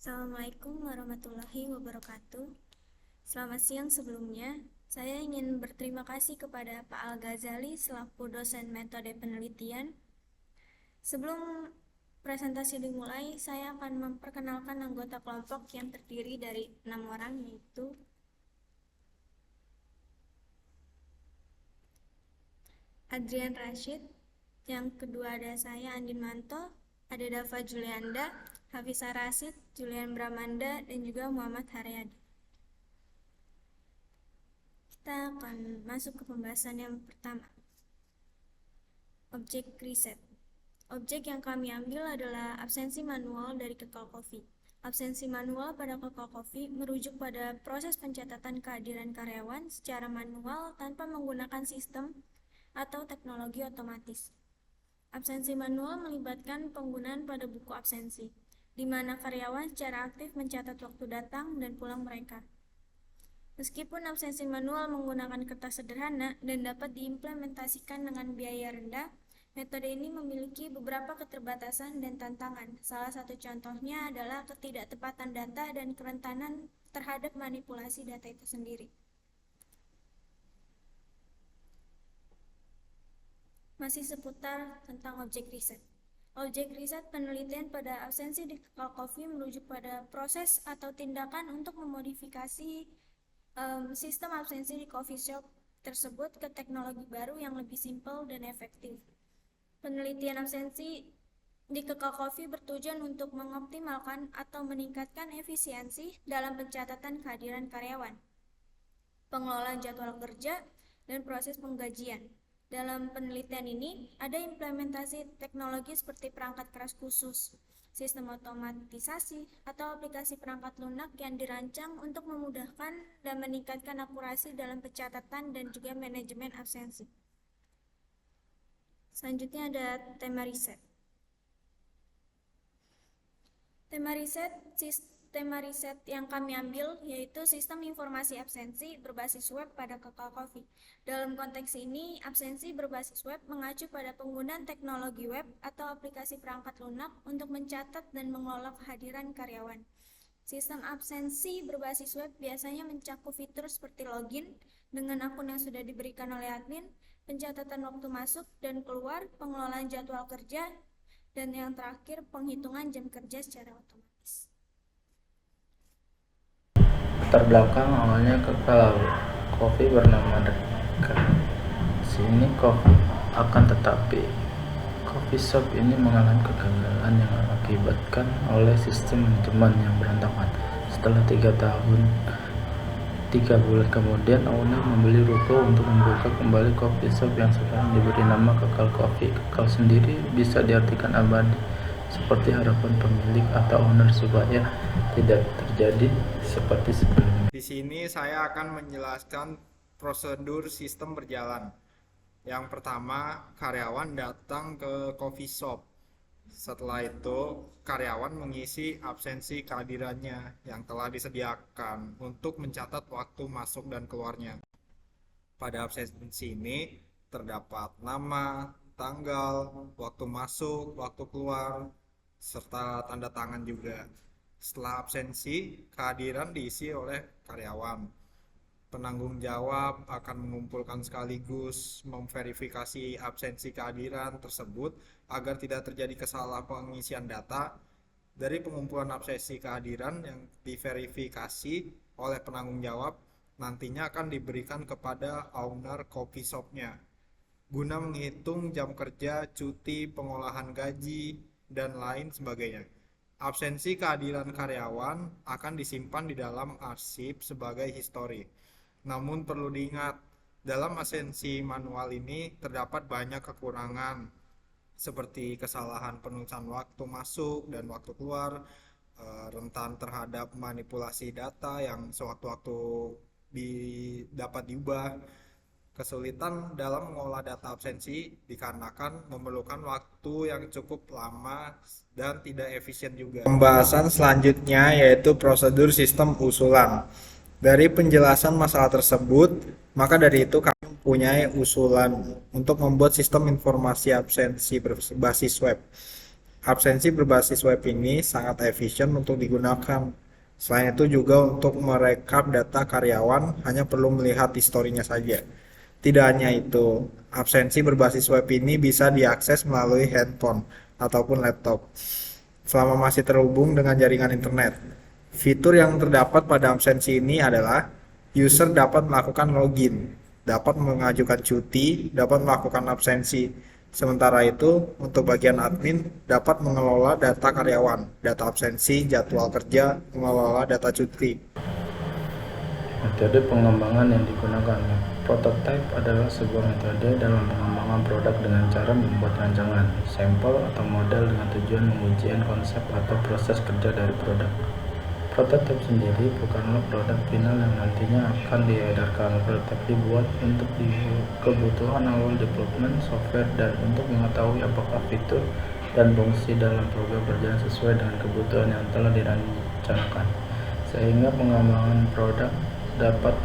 Assalamualaikum warahmatullahi wabarakatuh. Selamat siang sebelumnya. Saya ingin berterima kasih kepada Pak Al-Ghazali selaku dosen metode penelitian. Sebelum presentasi dimulai, saya akan memperkenalkan anggota kelompok yang terdiri dari 6 orang, yaitu Adrian Rashid, yang kedua ada saya Andin Manto, ada Dava Julianda, Hafizah Rasid, Julian Bramanda, dan juga Muhammad Haryadi. Kita akan masuk ke pembahasan yang pertama. Objek riset. Objek yang kami ambil adalah absensi manual dari Kekal Coffee. Absensi manual pada Kekal Coffee merujuk pada proses pencatatan kehadiran karyawan secara manual tanpa menggunakan sistem atau teknologi otomatis. Absensi manual melibatkan penggunaan pada buku absensi, di mana karyawan secara aktif mencatat waktu datang dan pulang mereka. Meskipun absensi manual menggunakan kertas sederhana dan dapat diimplementasikan dengan biaya rendah, metode ini memiliki beberapa keterbatasan dan tantangan. Salah satu contohnya adalah ketidaktepatan data dan kerentanan terhadap manipulasi data itu sendiri. Masih seputar tentang objek riset. Objek riset penelitian pada absensi di Kekal Coffee merujuk pada proses atau tindakan untuk memodifikasi sistem absensi di coffee shop tersebut ke teknologi baru yang lebih simpel dan efektif. Penelitian absensi di Kekal Coffee bertujuan untuk mengoptimalkan atau meningkatkan efisiensi dalam pencatatan kehadiran karyawan, pengelolaan jadwal kerja, dan proses penggajian. Dalam penelitian ini, ada implementasi teknologi seperti perangkat keras khusus, sistem otomatisasi, atau aplikasi perangkat lunak yang dirancang untuk memudahkan dan meningkatkan akurasi dalam pencatatan dan juga manajemen absensi. Selanjutnya ada tema riset. Tema riset yang kami ambil yaitu sistem informasi absensi berbasis web pada Kekal Coffee. Dalam konteks ini, absensi berbasis web mengacu pada penggunaan teknologi web atau aplikasi perangkat lunak untuk mencatat dan mengelola kehadiran karyawan. Sistem absensi berbasis web biasanya mencakup fitur seperti login dengan akun yang sudah diberikan oleh admin, pencatatan waktu masuk dan keluar, pengelolaan jadwal kerja, dan yang terakhir penghitungan jam kerja secara otomatis. Latar belakang awalnya Kekal Coffee bernama dekat sini Coffee, akan tetapi coffee shop ini mengalami kegagalan yang akibatkan oleh sistem manajemen yang berantakan. Setelah 3 bulan kemudian, owner membeli ruko untuk membuka kembali coffee shop yang sekarang diberi nama Kekal Coffee. Kekal sendiri bisa diartikan abadi, seperti harapan pemilik atau owner supaya tidak terjadi seperti sebelumnya. Di sini saya akan menjelaskan prosedur sistem berjalan. Yang pertama, karyawan datang ke coffee shop. Setelah itu, karyawan mengisi absensi kehadirannya yang telah disediakan untuk mencatat waktu masuk dan keluarnya. Pada absensi ini terdapat nama, tanggal, waktu masuk, waktu keluar, serta tanda tangan juga. Setelah absensi, kehadiran diisi oleh karyawan. Penanggung jawab akan mengumpulkan sekaligus memverifikasi absensi kehadiran tersebut agar tidak terjadi kesalahan pengisian data. Dari pengumpulan absensi kehadiran yang diverifikasi oleh penanggung jawab nantinya akan diberikan kepada owner coffee shop-nya guna menghitung jam kerja, cuti, pengolahan gaji, dan lain sebagainya. Absensi kehadiran karyawan akan disimpan di dalam arsip sebagai histori. Namun perlu diingat, dalam absensi manual ini terdapat banyak kekurangan seperti kesalahan penulisan waktu masuk dan waktu keluar, rentan terhadap manipulasi data yang sewaktu-waktu dapat diubah. Kesulitan dalam mengolah data absensi dikarenakan memerlukan waktu yang cukup lama dan tidak efisien juga. Pembahasan selanjutnya yaitu prosedur sistem usulan. Dari penjelasan masalah tersebut, maka dari itu kami mempunyai usulan untuk membuat sistem informasi absensi berbasis web. Absensi berbasis web ini sangat efisien untuk digunakan. Selain itu juga untuk merekap data karyawan hanya perlu melihat historinya saja. Tidak hanya itu, absensi berbasis web ini bisa diakses melalui handphone ataupun laptop selama masih terhubung dengan jaringan internet. Fitur yang terdapat pada absensi ini adalah user dapat melakukan login, dapat mengajukan cuti, dapat melakukan absensi. Sementara itu, untuk bagian admin dapat mengelola data karyawan, data absensi, jadwal kerja, mengelola data cuti. Metode pengembangan yang digunakan. Prototype adalah sebuah metode dalam pengembangan produk dengan cara membuat rancangan, sampel, atau model dengan tujuan mengujian konsep atau proses kerja dari produk. Prototype sendiri bukanlah produk final yang nantinya akan diedarkan. Prototype dibuat untuk kebutuhan awal development software dan untuk mengetahui apakah fitur dan fungsi dalam program berjalan sesuai dengan kebutuhan yang telah direncanakan, sehingga pengembangan produk dapat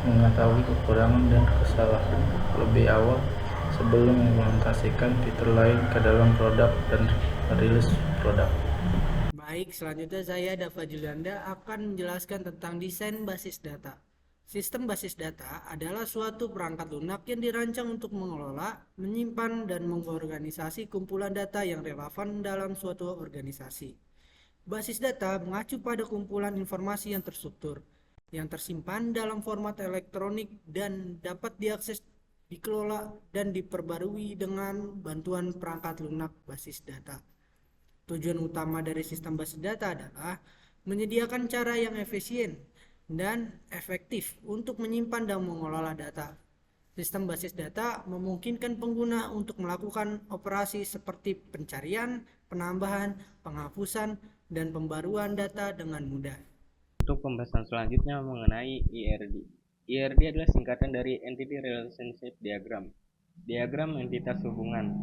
mengetahui kekurangan dan kesalahan lebih awal sebelum mengimplementasikan fitur lain ke dalam produk dan merilis produk. Baik, selanjutnya saya Dava Julianda akan menjelaskan tentang desain basis data. Sistem basis data adalah suatu perangkat lunak yang dirancang untuk mengelola, menyimpan, dan mengorganisasi kumpulan data yang relevan dalam suatu organisasi. Basis data mengacu pada kumpulan informasi yang terstruktur, yang tersimpan dalam format elektronik dan dapat diakses, dikelola, dan diperbarui dengan bantuan perangkat lunak basis data. Tujuan utama dari sistem basis data adalah menyediakan cara yang efisien dan efektif untuk menyimpan dan mengelola data. Sistem basis data memungkinkan pengguna untuk melakukan operasi seperti pencarian, penambahan, penghapusan, dan pembaruan data dengan mudah. Untuk pembahasan selanjutnya mengenai IRD. IRD adalah singkatan dari Entity Relationship Diagram, diagram entitas hubungan.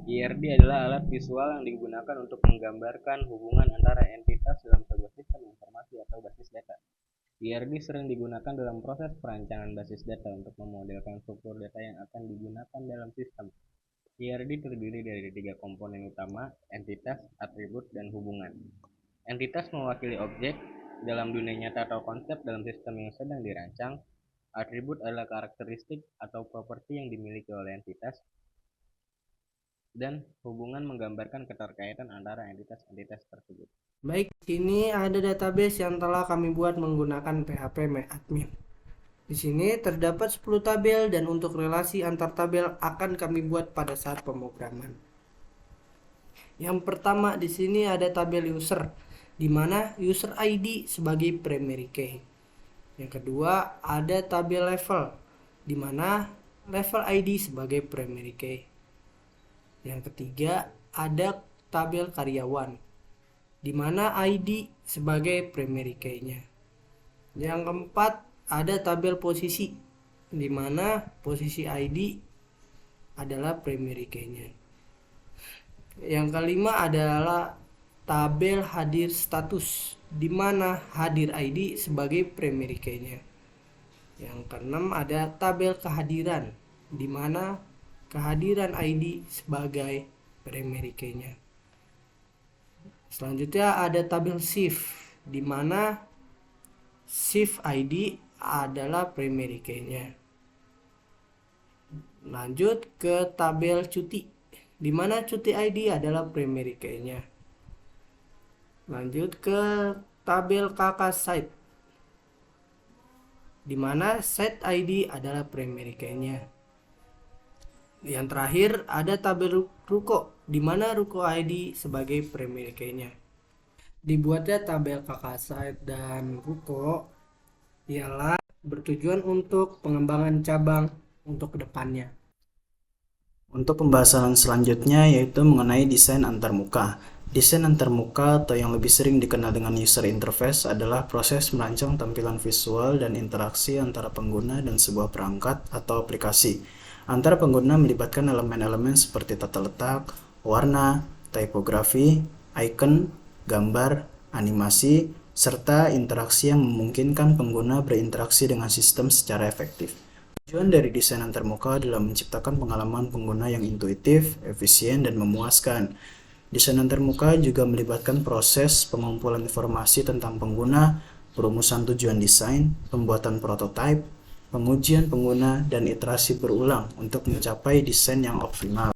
IRD adalah alat visual yang digunakan untuk menggambarkan hubungan antara entitas dalam sebuah sistem informasi atau basis data. IRD sering digunakan dalam proses perancangan basis data untuk memodelkan struktur data yang akan digunakan dalam sistem. IRD terdiri dari 3 komponen utama, entitas, atribut, dan hubungan. Entitas mewakili objek dalam dunia nyata atau konsep dalam sistem yang sedang dirancang. Atribut adalah karakteristik atau properti yang dimiliki oleh entitas, dan hubungan menggambarkan keterkaitan antara entitas-entitas tersebut. Baik, ini ada database yang telah kami buat menggunakan PHP MyAdmin. Di sini terdapat 10 tabel dan untuk relasi antar tabel akan kami buat pada saat pemrograman. Yang pertama di sini ada tabel user, di mana user ID sebagai primary key. Yang kedua ada tabel level, di mana level ID sebagai primary key. Yang ketiga ada tabel karyawan, di mana ID sebagai primary key-nya. Yang keempat ada tabel posisi, di mana posisi ID adalah primary key-nya. Yang kelima adalah tabel hadir status, di mana hadir ID sebagai primary key-nya. Yang keenam ada tabel kehadiran, di mana kehadiran ID sebagai primary key-nya. Selanjutnya ada tabel shift, di mana shift ID adalah primary key-nya. Lanjut ke tabel cuti, di mana cuti ID adalah primary key-nya. Lanjut ke tabel kakak site, di mana site ID adalah primary key-nya. Yang terakhir ada tabel ruko, di mana ruko ID sebagai primary key-nya. Dibuatnya tabel kakak site dan ruko ialah bertujuan untuk pengembangan cabang untuk kedepannya. Untuk pembahasan selanjutnya yaitu mengenai desain antarmuka. Desain antarmuka atau yang lebih sering dikenal dengan user interface adalah proses merancang tampilan visual dan interaksi antara pengguna dan sebuah perangkat atau aplikasi. Antara pengguna melibatkan elemen-elemen seperti tata letak, warna, tipografi, icon, gambar, animasi, serta interaksi yang memungkinkan pengguna berinteraksi dengan sistem secara efektif. Tujuan dari desain antarmuka adalah menciptakan pengalaman pengguna yang intuitif, efisien, dan memuaskan. Desain antarmuka juga melibatkan proses pengumpulan informasi tentang pengguna, perumusan tujuan desain, pembuatan prototipe, pengujian pengguna, dan iterasi berulang untuk mencapai desain yang optimal.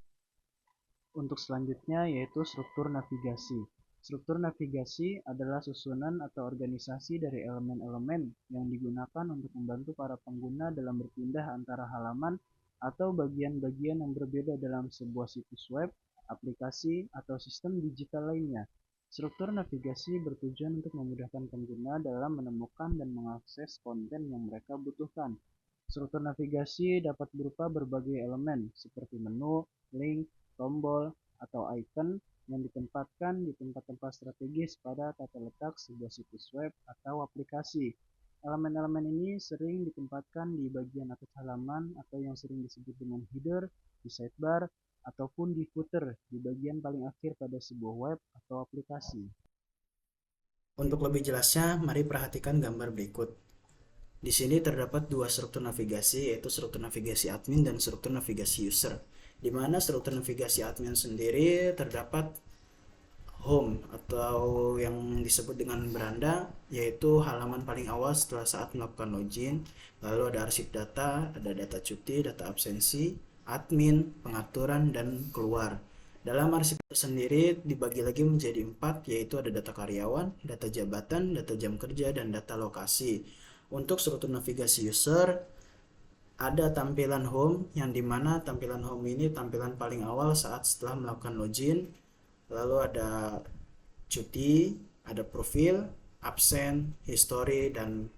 Untuk selanjutnya yaitu struktur navigasi. Struktur navigasi adalah susunan atau organisasi dari elemen-elemen yang digunakan untuk membantu para pengguna dalam berpindah antara halaman atau bagian-bagian yang berbeda dalam sebuah situs web, aplikasi, atau sistem digital lainnya. Struktur navigasi bertujuan untuk memudahkan pengguna dalam menemukan dan mengakses konten yang mereka butuhkan. Struktur navigasi dapat berupa berbagai elemen seperti menu, link, tombol, atau icon yang ditempatkan di tempat-tempat strategis pada tata letak sebuah situs web atau aplikasi. Elemen-elemen ini sering ditempatkan di bagian atas halaman atau yang sering disebut dengan header, di sidebar, ataupun di footer di bagian paling akhir pada sebuah web atau aplikasi. Untuk lebih jelasnya, mari perhatikan gambar berikut. Di sini terdapat dua struktur navigasi, yaitu struktur navigasi admin dan struktur navigasi user. Di mana struktur navigasi admin sendiri terdapat home atau yang disebut dengan beranda, yaitu halaman paling awal setelah saat melakukan login. Lalu ada arsip data, ada data cuti, data absensi, admin, pengaturan, dan keluar. Dalam arsip sendiri dibagi lagi menjadi 4, yaitu ada data karyawan, data jabatan, data jam kerja, dan data lokasi. Untuk struktur navigasi user, ada tampilan home, yang dimana tampilan home ini tampilan paling awal saat setelah melakukan login. Lalu ada cuti, ada profil, absen, history, dan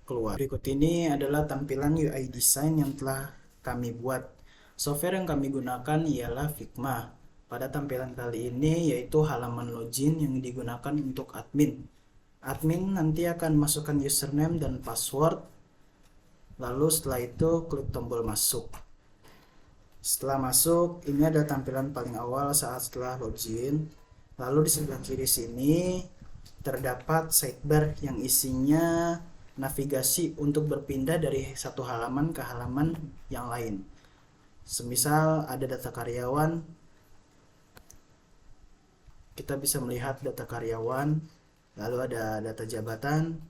keluar. Berikut ini adalah tampilan UI design yang telah kami buat. Software yang kami gunakan ialah Figma. Pada tampilan kali ini yaitu halaman login yang digunakan untuk admin. Admin nanti akan masukkan username dan password. Lalu setelah itu klik tombol masuk. Setelah masuk, ini ada tampilan paling awal saat setelah login. Lalu di sebelah kiri sini terdapat sidebar yang isinya navigasi untuk berpindah dari satu halaman ke halaman yang lain. Semisal ada data karyawan, kita bisa melihat data karyawan, lalu ada data jabatan,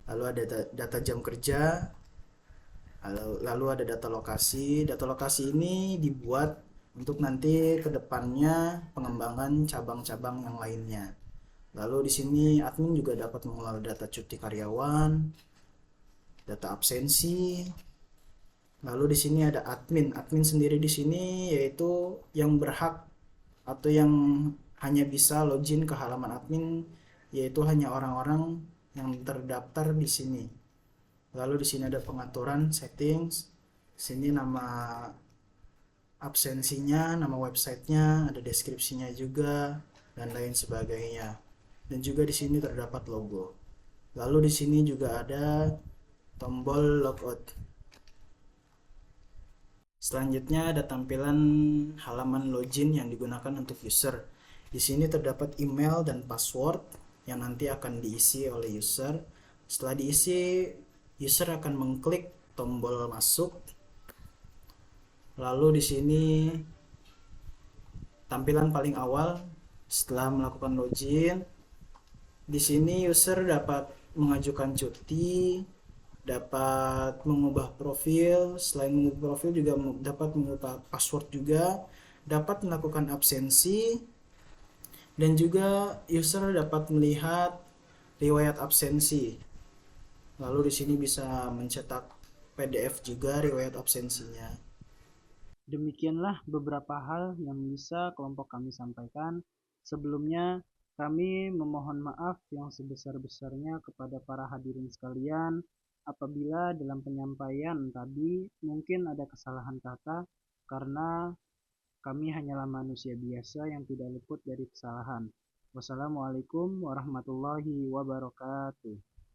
lalu ada data jam kerja, lalu ada data lokasi. Data lokasi ini dibuat untuk nanti kedepannya pengembangan cabang-cabang yang lainnya. Lalu di sini admin juga dapat mengelola data cuti karyawan, data absensi. Lalu di sini ada admin. Admin sendiri di sini yaitu yang berhak atau yang hanya bisa login ke halaman admin, yaitu hanya orang-orang yang terdaftar di sini. Lalu di sini ada pengaturan settings. Sini nama absensinya, nama websitenya, ada deskripsinya juga, dan lain sebagainya. Dan juga di sini terdapat logo. Lalu di sini juga ada tombol logout. Selanjutnya ada tampilan halaman login yang digunakan untuk user. Di sini terdapat email dan password yang nanti akan diisi oleh user. Setelah diisi, user akan mengklik tombol masuk. Lalu di sini tampilan paling awal setelah melakukan login. Di sini user dapat mengajukan cuti, dapat mengubah profil. Selain mengubah profil juga dapat mengubah password juga, dapat melakukan absensi, dan juga user dapat melihat riwayat absensi. Lalu di sini bisa mencetak PDF juga riwayat absensinya. Demikianlah beberapa hal yang bisa kelompok kami sampaikan. Sebelumnya, kami memohon maaf yang sebesar-besarnya kepada para hadirin sekalian apabila dalam penyampaian tadi mungkin ada kesalahan kata, karena kami hanyalah manusia biasa yang tidak luput dari kesalahan. Wassalamualaikum warahmatullahi wabarakatuh.